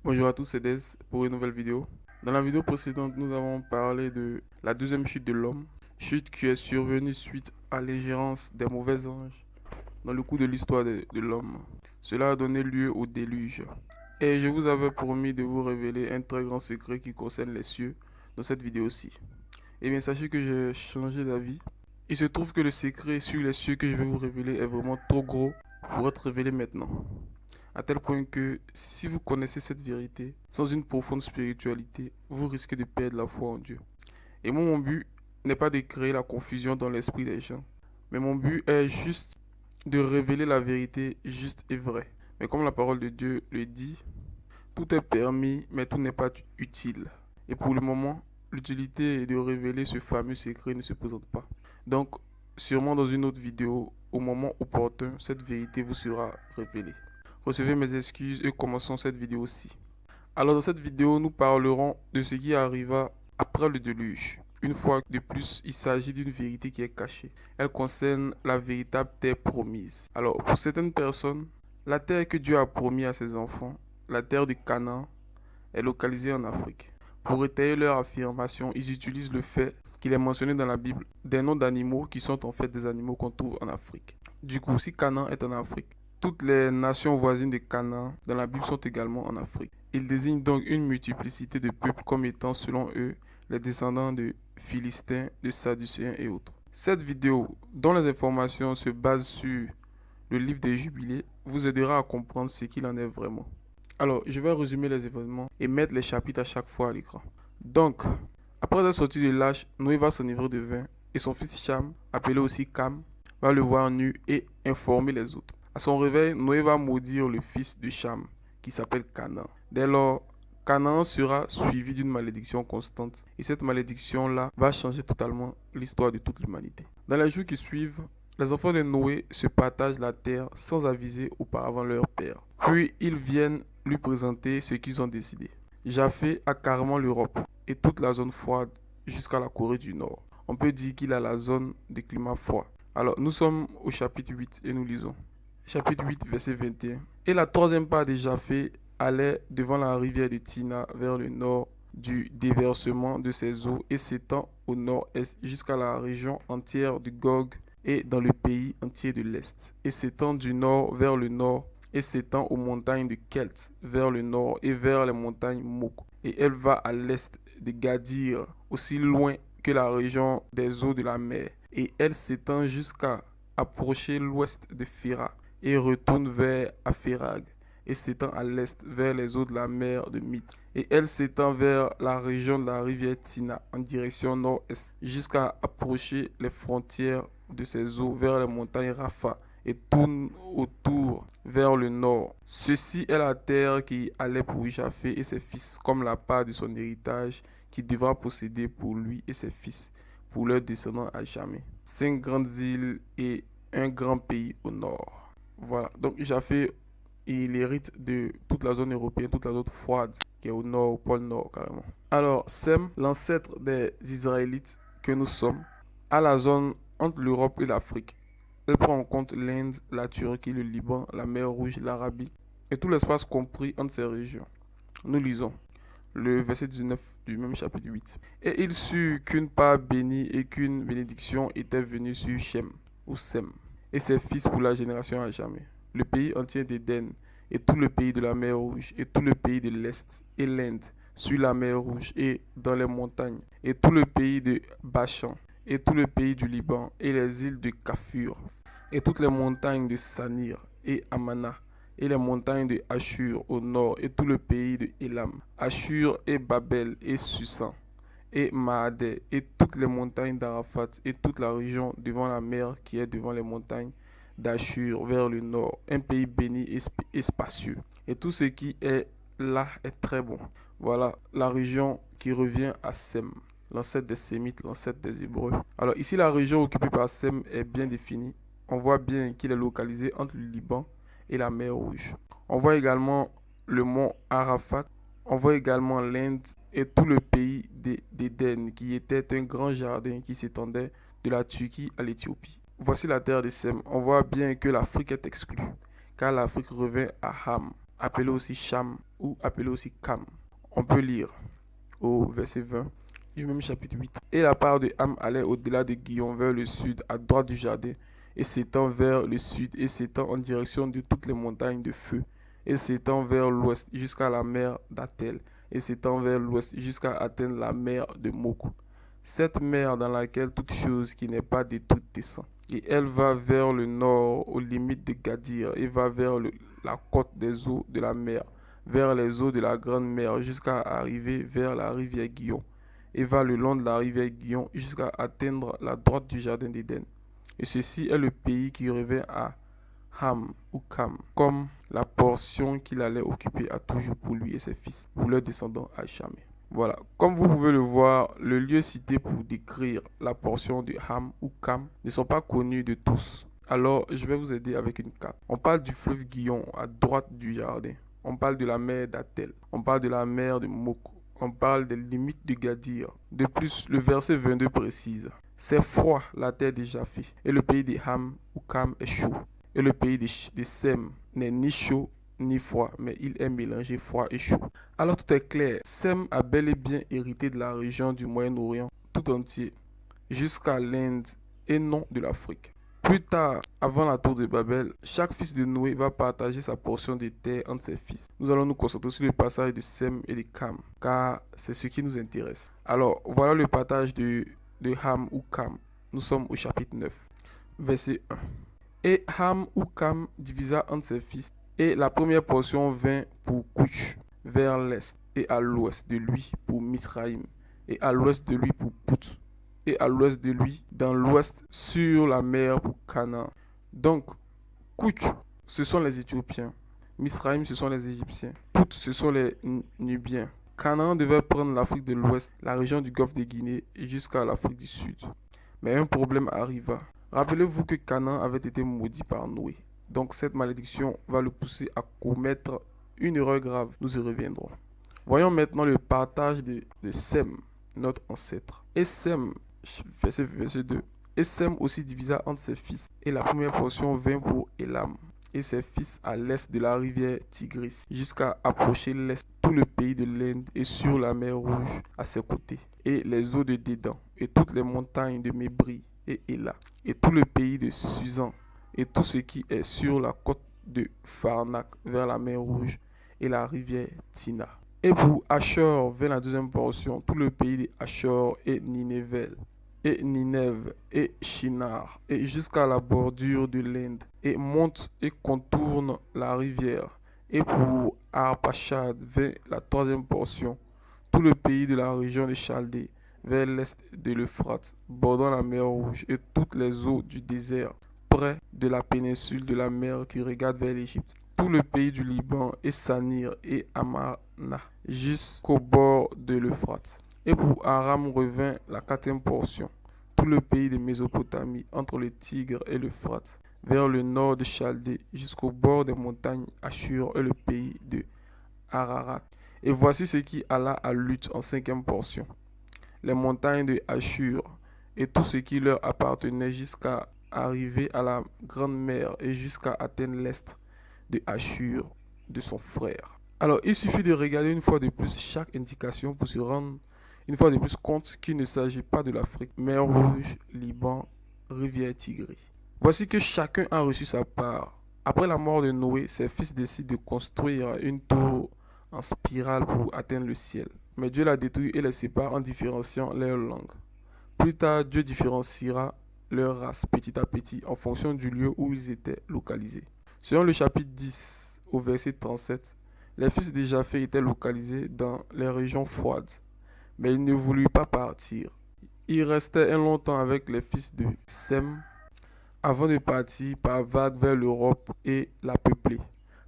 Bonjour à tous, c'est Dez pour une nouvelle vidéo. Dans la vidéo précédente, nous avons parlé de la deuxième chute de l'homme, chute qui est survenue suite à l'ingérence des mauvais anges dans le cours de l'histoire de l'homme. Cela a donné lieu au déluge. Et je vous avais promis de vous révéler un très grand secret qui concerne les cieux dans cette vidéo-ci. Eh bien, sachez que j'ai changé d'avis. Il se trouve que le secret sur les cieux que je vais vous révéler est vraiment trop gros pour être révélé maintenant. À tel point que si vous connaissez cette vérité sans une profonde spiritualité, vous risquez de perdre la foi en Dieu. Et moi, mon but n'est pas de créer la confusion dans l'esprit des gens, mais mon but est juste de révéler la vérité juste et vraie. Mais comme la parole de Dieu le dit, tout est permis, mais tout n'est pas utile. Et pour le moment, l'utilité de révéler ce fameux secret ne se présente pas. Donc, sûrement dans une autre vidéo, au moment opportun, cette vérité vous sera révélée. Recevez mes excuses et commençons cette vidéo-ci. Alors dans cette vidéo, nous parlerons de ce qui arriva après le déluge. Une fois de plus, il s'agit d'une vérité qui est cachée. Elle concerne la véritable terre promise. Alors pour certaines personnes, la terre que Dieu a promis à ses enfants, la terre de Canaan, est localisée en Afrique. Pour étayer leur affirmation, ils utilisent le fait qu'il est mentionné dans la Bible des noms d'animaux qui sont en fait des animaux qu'on trouve en Afrique. Du coup, si Canaan est en Afrique, toutes les nations voisines de Canaan dans la Bible sont également en Afrique. Ils désignent donc une multiplicité de peuples comme étant, selon eux, les descendants de Philistins, de Sadducéens et autres. Cette vidéo, dont les informations se basent sur le livre des Jubilés, vous aidera à comprendre ce qu'il en est vraiment. Alors, je vais résumer les événements et mettre les chapitres à chaque fois à l'écran. Donc, après la sortie de l'âge, Noé va s'enivrer de vin et son fils Cham, appelé aussi Cam, va le voir nu et informer les autres. À son réveil, Noé va maudire le fils de Cham, qui s'appelle Canaan. Dès lors, Canaan sera suivi d'une malédiction constante. Et cette malédiction-là va changer totalement l'histoire de toute l'humanité. Dans les jours qui suivent, les enfants de Noé se partagent la terre sans aviser auparavant leur père. Puis ils viennent lui présenter ce qu'ils ont décidé. Japheth a carrément l'Europe et toute la zone froide jusqu'à la Corée du Nord. On peut dire qu'il a la zone des climats froids. Alors nous sommes au chapitre 8 et nous lisons. Chapitre 8, verset 21. Et la troisième part de Japheth allait devant la rivière de Tina vers le nord du déversement de ses eaux et s'étend au nord-est jusqu'à la région entière de Gog et dans le pays entier de l'est. Et s'étend du nord vers le nord et s'étend aux montagnes de Kelt vers le nord et vers les montagnes Mok. Et elle va à l'est de Gadir, aussi loin que la région des eaux de la mer. Et elle s'étend jusqu'à approcher l'ouest de Phira et retourne vers Aphérag et s'étend à l'est vers les eaux de la mer de Mith. Et elle s'étend vers la région de la rivière Tina en direction nord-est jusqu'à approcher les frontières de ces eaux vers les montagnes Rapha et tourne autour vers le nord. Ceci est la terre qui allait pour Japheth et ses fils comme la part de son héritage qu'il devra posséder pour lui et ses fils, pour leurs descendants à jamais. 5 grandes îles et un grand pays au nord. Voilà, donc Japheth, il hérite de toute la zone européenne, toute la zone froide qui est au nord, au pôle nord carrément. Alors, Sem, l'ancêtre des Israélites que nous sommes, a la zone entre l'Europe et l'Afrique. Elle prend en compte l'Inde, la Turquie, le Liban, la mer Rouge, l'Arabie et tout l'espace compris entre ces régions. Nous lisons le verset 19 du même chapitre 8. Et il sut qu'une part bénie et qu'une bénédiction était venue sur Shem ou Sem et ses fils pour la génération à jamais. Le pays entier d'Éden et tout le pays de la mer Rouge et tout le pays de l'Est et l'Inde sur la mer Rouge et dans les montagnes et tout le pays de Bachan et tout le pays du Liban et les îles de Kafur et toutes les montagnes de Sanir et Amana et les montagnes de Ashur au nord et tout le pays de Élam, Ashur et Babel et Susan et Maadé et toutes les montagnes d'Arafat et toute la région devant la mer qui est devant les montagnes d'Ashur vers le nord, un pays béni et spacieux. Et tout ce qui est là est très bon. Voilà la région qui revient à Sem, l'ancêtre des Sémites, l'ancêtre des Hébreux. Alors ici, la région occupée par Sem est bien définie. On voit bien qu'il est localisé entre le Liban et la mer Rouge. On voit également le mont Arafat. On voit également l'Inde et tout le pays d'Éden qui était un grand jardin qui s'étendait de la Turquie à l'Éthiopie. Voici la terre de Sem. On voit bien que l'Afrique est exclue, car l'Afrique revient à Ham. appelé aussi Cham ou appelé aussi Cam. On peut lire au verset 20 du même chapitre 8. Et la part de Ham allait au-delà de Guillon vers le sud, à droite du jardin, et s'étend vers le sud, et s'étend en direction de toutes les montagnes de feu, et s'étend vers l'ouest jusqu'à la mer d'Atel, et s'étend vers l'ouest jusqu'à atteindre la mer de Moko. Cette mer dans laquelle toute chose qui n'est pas détruite descend. Et elle va vers le nord, aux limites de Gadir, et va vers la côte des eaux de la mer, vers les eaux de la grande mer, jusqu'à arriver vers la rivière Guillon, et va le long de la rivière Guillon jusqu'à atteindre la droite du jardin d'Éden. Et ceci est le pays qui revient à Ham ou Cam, comme la portion qu'il allait occuper à toujours pour lui et ses fils, pour leurs descendants à jamais. Voilà, comme vous pouvez le voir, le lieu cité pour décrire la portion de Ham ou Cam ne sont pas connus de tous. Alors, je vais vous aider avec une carte. On parle du fleuve Guillon à droite du jardin. On parle de la mer d'Atel. On parle de la mer de Moko. On parle des limites de Gadir. De plus, le verset 22 précise: c'est froid la terre de Japheth, et le pays de Ham ou Cam est chaud. Et le pays de Sem n'est ni chaud ni froid, mais il est mélangé froid et chaud. Alors tout est clair, Sem a bel et bien hérité de la région du Moyen-Orient tout entier, jusqu'à l'Inde et non de l'Afrique. Plus tard, avant la tour de Babel, chaque fils de Noé va partager sa portion de terre entre ses fils. Nous allons nous concentrer sur le passage de Sem et de Cam, car c'est ce qui nous intéresse. Alors, voilà le partage de Ham ou Cam. Nous sommes au chapitre 9, verset 1. Et Ham ou Cam divisa entre ses fils, et la première portion vint pour Couch, vers l'est, et à l'ouest de lui pour Misraïm, et à l'ouest de lui pour Pout, et à l'ouest de lui, dans l'ouest, sur la mer pour Canaan. Donc, Couch, ce sont les Éthiopiens. Misraïm, ce sont les Égyptiens. Pout, ce sont les Nubiens. Canaan devait prendre l'Afrique de l'Ouest, la région du golfe de Guinée, jusqu'à l'Afrique du Sud. Mais un problème arriva. Rappelez-vous que Canaan avait été maudit par Noé. Donc cette malédiction va le pousser à commettre une erreur grave. Nous y reviendrons. Voyons maintenant le partage de Sem, notre ancêtre. Et Sem, verset 2. Et Sem aussi divisa entre ses fils. Et la première portion vint pour Elam et ses fils à l'est de la rivière Tigris, jusqu'à approcher l'est, tout le pays de l'Inde et sur la mer Rouge à ses côtés, et les eaux de Dédan, et toutes les montagnes de Mébri et Éla, et tout le pays de Susan, et tout ce qui est sur la côte de Farnak vers la mer Rouge et la rivière Tina. Et pour Achor vers la deuxième portion, tout le pays de Achor et Nineveh, et Ninève et Shinar, et jusqu'à la bordure de l'Inde, et monte et contourne la rivière. Et pour Arpachad vers la troisième portion, tout le pays de la région de Chaldée, vers l'est de l'Euphrate, bordant la mer Rouge, et toutes les eaux du désert, près de la péninsule de la mer qui regarde vers l'Égypte, tout le pays du Liban, et Sanir et Amarna, jusqu'au bord de l'Euphrate. Et pour Aram revint la quatrième portion, tout le pays de Mésopotamie, entre le Tigre et l'Euphrate, vers le nord de Chaldée, jusqu'au bord des montagnes Ashur et le pays de Ararat. Et voici ce qui alla à Luth en cinquième portion. Les montagnes de Ashur et tout ce qui leur appartenait jusqu'à arriver à la grande mer et jusqu'à atteindre l'est de Ashur de son frère. Alors, il suffit de regarder une fois de plus chaque indication pour se rendre une fois de plus compte qu'il ne s'agit pas de l'Afrique. Mer Rouge, Liban, rivière Tigris. Voici que chacun a reçu sa part. Après la mort de Noé, ses fils décident de construire une tour en spirale pour atteindre le ciel. Mais Dieu la détruit et les sépare en différenciant leurs langues. Plus tard, Dieu différenciera leur race petit à petit en fonction du lieu où ils étaient localisés. Selon le chapitre 10 au verset 37, les fils de Japheth étaient localisés dans les régions froides, mais ils ne voulurent pas partir. Ils restaient un long temps avec les fils de Sem avant de partir par vagues vers l'Europe et la peupler,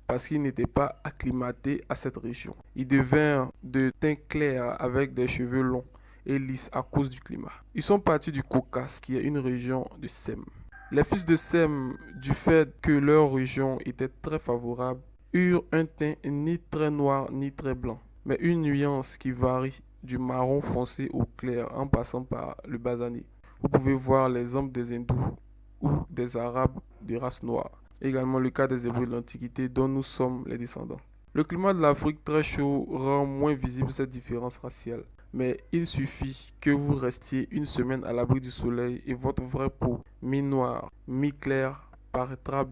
parce qu'ils n'étaient pas acclimatés à cette région. Ils devinrent de teint clair avec des cheveux longs et lisses à cause du climat. Ils sont partis du Caucase, qui est une région de Sem. Les fils de Sem, du fait que leur région était très favorable, eurent un teint ni très noir ni très blanc, mais une nuance qui varie du marron foncé au clair en passant par le basané. Vous pouvez voir l'exemple des hindous ou des arabes de race noire. Également le cas des Hébreux de l'Antiquité dont nous sommes les descendants. Le climat de l'Afrique très chaud rend moins visible cette différence raciale. Mais il suffit que vous restiez une semaine à l'abri du soleil et votre vraie peau, mi-noire, mi-claire, paraîtra.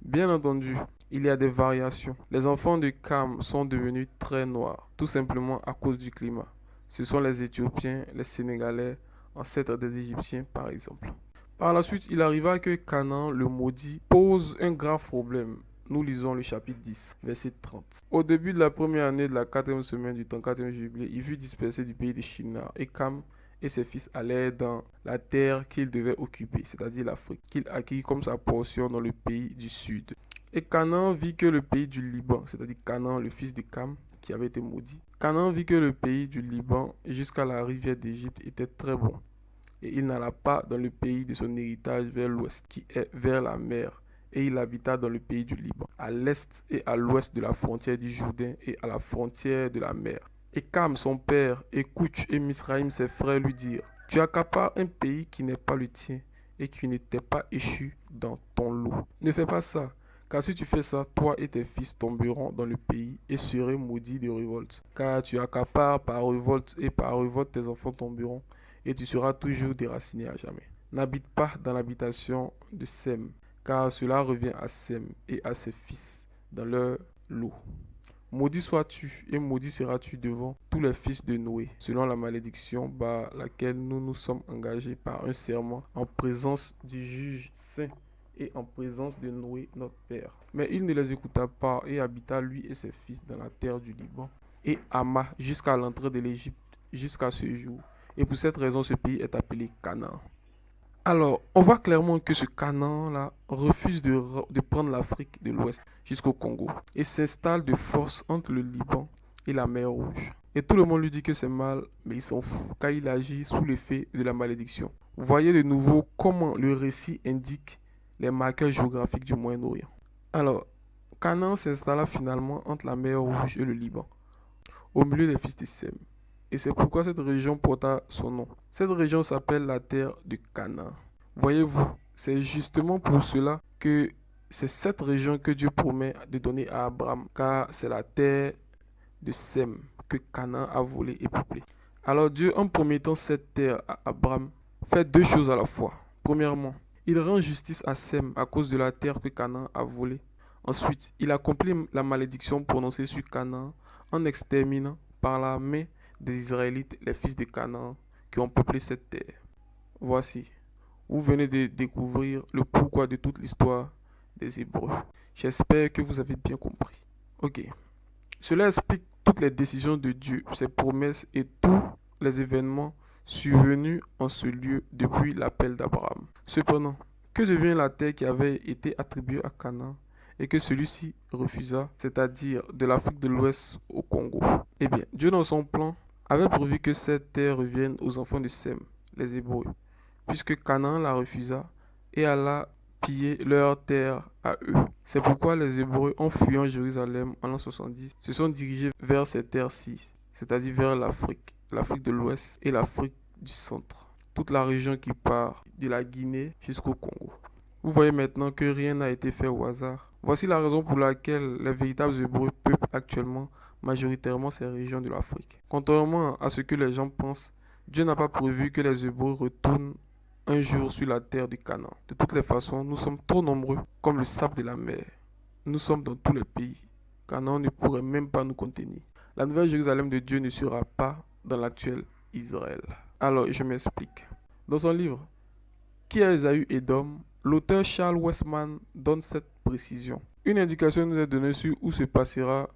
Bien entendu, il y a des variations. Les enfants de Cam sont devenus très noirs, tout simplement à cause du climat. Ce sont les Éthiopiens, les Sénégalais, ancêtres des Égyptiens par exemple. Par la suite, il arriva que Canaan, le maudit, pose un grave problème. Nous lisons le chapitre 10, verset 30. Au début de la première année de la quatrième semaine du 34e jubilé, il fut dispersé du pays de Shinar, et Cam et ses fils allèrent dans la terre qu'il devait occuper, c'est-à-dire l'Afrique, qu'il acquit comme sa portion dans le pays du sud. Et Canaan vit que le pays du Liban, c'est-à-dire Canaan, le fils de Cam, qui avait été maudit. Canaan vit que le pays du Liban jusqu'à la rivière d'Égypte était très bon. Et il n'alla pas dans le pays de son héritage vers l'ouest, qui est vers la mer. Et il habita dans le pays du Liban, à l'est et à l'ouest de la frontière du Jourdain et à la frontière de la mer. Et Cam, son père, et Couch et Misraïm, ses frères, lui dirent, tu accapares un pays qui n'est pas le tien et qui n'était pas échu dans ton lot. Ne fais pas ça, car si tu fais ça, toi et tes fils tomberont dans le pays et serez maudits de révolte. Car tu accapares par révolte et par révolte tes enfants tomberont et tu seras toujours déraciné à jamais. N'habite pas dans l'habitation de Sem, car cela revient à Sem et à ses fils dans leur lot. Maudit sois-tu et maudit seras-tu devant tous les fils de Noé, selon la malédiction par laquelle nous nous sommes engagés par un serment en présence du juge saint et en présence de Noé notre père. Mais il ne les écouta pas et habita lui et ses fils dans la terre du Liban et ama jusqu'à l'entrée de l'Égypte jusqu'à ce jour. Et pour cette raison, ce pays est appelé Canaan. Alors, on voit clairement que ce Canaan-là refuse de prendre l'Afrique de l'Ouest jusqu'au Congo et s'installe de force entre le Liban et la mer Rouge. Et tout le monde lui dit que c'est mal, mais il s'en fout, car il agit sous l'effet de la malédiction. Vous voyez de nouveau comment le récit indique les marqueurs géographiques du Moyen-Orient. Alors, Canaan s'installa finalement entre la mer Rouge et le Liban, au milieu des fils de Sem. Et c'est pourquoi cette région porta son nom. Cette région s'appelle la terre de Canaan. Voyez-vous, c'est justement pour cela que c'est cette région que Dieu promet de donner à Abraham, car c'est la terre de Sem que Canaan a volée et peuplée. Alors Dieu, en promettant cette terre à Abraham, fait deux choses à la fois. Premièrement, il rend justice à Sem à cause de la terre que Canaan a volée. Ensuite, il accomplit la malédiction prononcée sur Canaan en exterminant par la main des Israélites, les fils de Canaan, qui ont peuplé cette terre. Voici, vous venez de découvrir le pourquoi de toute l'histoire des Hébreux. J'espère que vous avez bien compris. Ok. Cela explique toutes les décisions de Dieu, ses promesses et tous les événements survenus en ce lieu depuis l'appel d'Abraham. Cependant, que devient la terre qui avait été attribuée à Canaan et que celui-ci refusa, c'est-à-dire de l'Afrique de l'Ouest au Congo? Eh bien, Dieu dans son plan avait prévu que cette terre revienne aux enfants de Sem, les Hébreux, puisque Canaan la refusa et alla piller leur terre à eux. C'est pourquoi les Hébreux, en fuyant Jérusalem en l'an 70, se sont dirigés vers ces terres-ci, c'est-à-dire vers l'Afrique, l'Afrique de l'Ouest et l'Afrique du Centre, toute la région qui part de la Guinée jusqu'au Congo. Vous voyez maintenant que rien n'a été fait au hasard. Voici la raison pour laquelle les véritables Hébreux peuplent actuellement majoritairement ces régions de l'Afrique. Contrairement à ce que les gens pensent, Dieu n'a pas prévu que les Hébreux retournent un jour sur la terre du Canaan. De toutes les façons, nous sommes trop nombreux comme le sable de la mer. Nous sommes dans tous les pays. Canaan ne pourrait même pas nous contenir. La nouvelle Jérusalem de Dieu ne sera pas dans l'actuel Israël. Alors, je m'explique. Dans son livre, Qui est Ésaü Édom, l'auteur Charles Westman donne cette précision. Une indication nous est donnée sur où se passera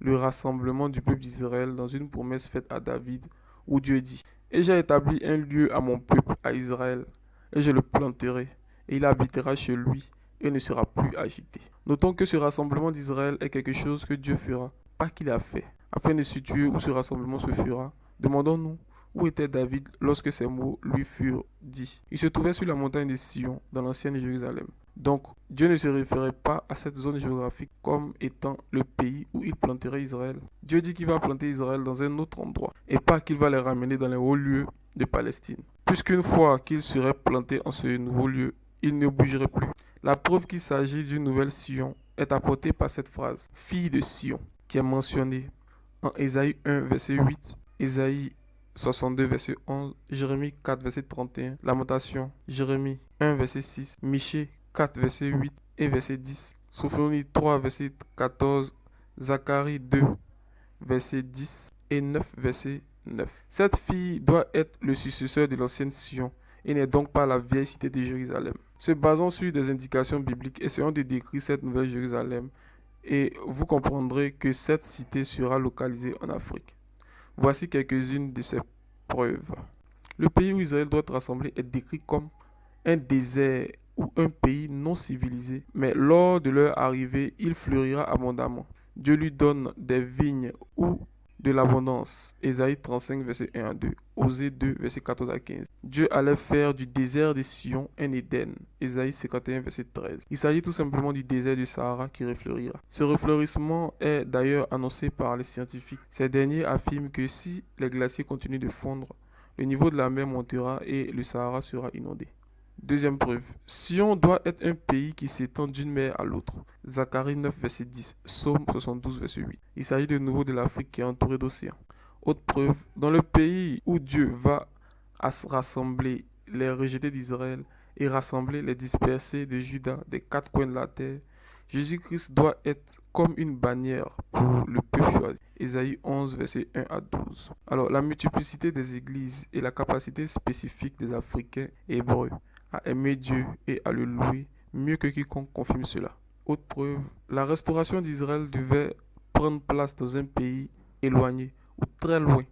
le rassemblement du peuple d'Israël dans une promesse faite à David où Dieu dit « Et j'ai établi un lieu à mon peuple, à Israël, et je le planterai, et il habitera chez lui, et ne sera plus agité. » Notons que ce rassemblement d'Israël est quelque chose que Dieu fera, pas qu'il a fait. Afin de situer où ce rassemblement se fera, demandons-nous où était David lorsque ces mots lui furent dits. Il se trouvait sur la montagne de Sion, dans l'ancienne Jérusalem. Donc, Dieu ne se référait pas à cette zone géographique comme étant le pays où il planterait Israël. Dieu dit qu'il va planter Israël dans un autre endroit et pas qu'il va les ramener dans les hauts lieux de Palestine. Puisqu'une fois qu'ils seraient plantés en ce nouveau lieu, ils ne bougeraient plus. La preuve qu'il s'agit d'une nouvelle Sion est apporté par cette phrase « fille de Sion » qui est mentionnée en Ésaïe 1, verset 8, Ésaïe 62, verset 11, Jérémie 4, verset 31, Lamentation, Jérémie 1, verset 6, Michée 4, verset 8 et verset 10, Sophonie 3, verset 14, Zacharie 2, verset 10 et 9, verset 9. Cette fille doit être le successeur de l'ancienne Sion et n'est donc pas la vieille cité de Jérusalem. Se basant sur des indications bibliques, essayons de décrire cette nouvelle Jérusalem et vous comprendrez que cette cité sera localisée en Afrique. Voici quelques-unes de ces preuves. Le pays où Israël doit être rassemblé est décrit comme un désert ou un pays non civilisé, mais lors de leur arrivée, il fleurira abondamment. Dieu lui donne des vignes ou de l'abondance. Ésaïe 35, verset 1 à 2. Osée 2, verset 14 à 15. Dieu allait faire du désert de Sion un Éden. Ésaïe 51, verset 13. Il s'agit tout simplement du désert du Sahara qui refleurira. Ce refleurissement est d'ailleurs annoncé par les scientifiques. Ces derniers affirment que si les glaciers continuent de fondre, le niveau de la mer montera et le Sahara sera inondé. Deuxième preuve, Sion doit être un pays qui s'étend d'une mer à l'autre. Zacharie 9, verset 10, Psaume 72, verset 8. Il s'agit de nouveau de l'Afrique qui est entourée d'océans. Autre preuve, dans le pays où Dieu va rassembler les rejetés d'Israël et rassembler les dispersés de Juda des quatre coins de la terre, Jésus-Christ doit être comme une bannière pour le peuple choisi. Ésaïe 11, verset 1 à 12. Alors, la multiplicité des églises et la capacité spécifique des Africains hébreux à aimer Dieu et à le louer mieux que quiconque confirme cela. Autre preuve, la restauration d'Israël devait prendre place dans un pays éloigné ou très loin,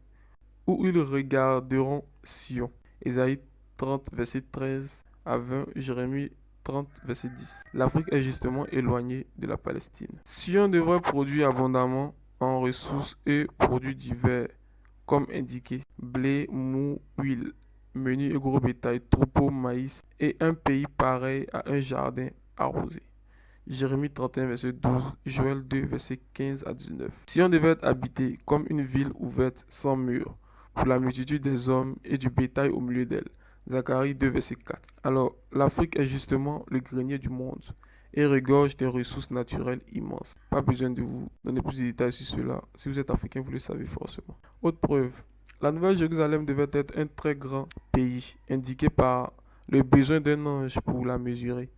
où ils regarderont Sion. Ésaïe 30, verset 13 à 20, Jérémie 30, verset 10. L'Afrique est justement éloignée de la Palestine. Sion devrait produire abondamment en ressources et produits divers, comme indiqué, blé, mou, huile, menu et gros bétail, troupeaux, maïs, et un pays pareil à un jardin arrosé. Jérémie 31, verset 12, Joël 2, verset 15 à 19. Sion devait être habité comme une ville ouverte sans mur, pour la multitude des hommes et du bétail au milieu d'elle. Zacharie 2, verset 4. Alors, l'Afrique est justement le grenier du monde et regorge des ressources naturelles immenses. Pas besoin de vous donner plus de détails sur cela. Si vous êtes africain, vous le savez forcément. Autre preuve, la Nouvelle Jérusalem devait être un très grand pays, indiqué par le besoin d'un ange pour la mesurer,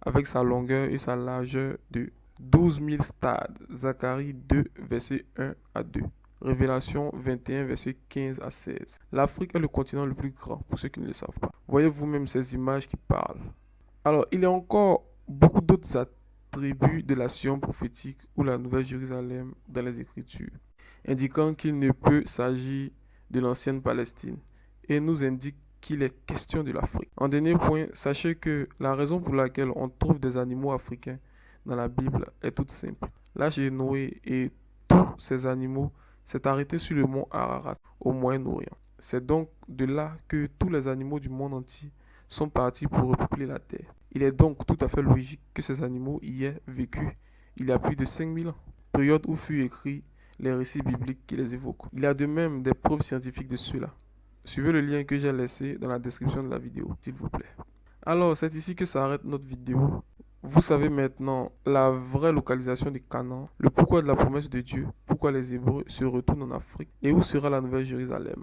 avec sa longueur et sa largeur de 12 000 stades. Zacharie 2, verset 1 à 2. Révélation 21, verset 15 à 16. L'Afrique est le continent le plus grand, pour ceux qui ne le savent pas. Voyez vous-même ces images qui parlent. Alors, il y a encore beaucoup d'autres attributs de la Sion prophétique ou la Nouvelle Jérusalem dans les Écritures, indiquant qu'il ne peut s'agir de l'ancienne Palestine, et nous indique qu'il est question de l'Afrique. En dernier point, sachez que la raison pour laquelle on trouve des animaux africains dans la Bible est toute simple. L'arche de Noé et tous ces animaux s'est arrêté sur le mont Ararat, au Moyen-Orient. C'est donc de là que tous les animaux du monde entier sont partis pour repeupler la terre. Il est donc tout à fait logique que ces animaux y aient vécu il y a plus de 5000 ans, période où furent écrits les récits bibliques qui les évoquent. Il y a de même des preuves scientifiques de cela. Suivez le lien que j'ai laissé dans la description de la vidéo, s'il vous plaît. Alors, c'est ici que s'arrête notre vidéo. Vous savez maintenant la vraie localisation de Canaan, le pourquoi de la promesse de Dieu, pourquoi les Hébreux se retournent en Afrique et où sera la Nouvelle Jérusalem.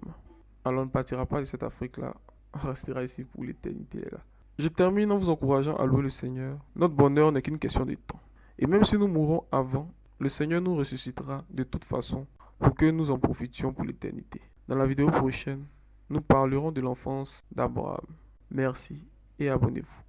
Alors, on ne partira pas de cette Afrique-là, on restera ici pour l'éternité, les gars. Je termine en vous encourageant à louer le Seigneur. Notre bonheur n'est qu'une question de temps. Et même si nous mourrons avant, le Seigneur nous ressuscitera de toute façon pour que nous en profitions pour l'éternité. Dans la vidéo prochaine, nous parlerons de l'enfance d'Abraham. Merci et abonnez-vous.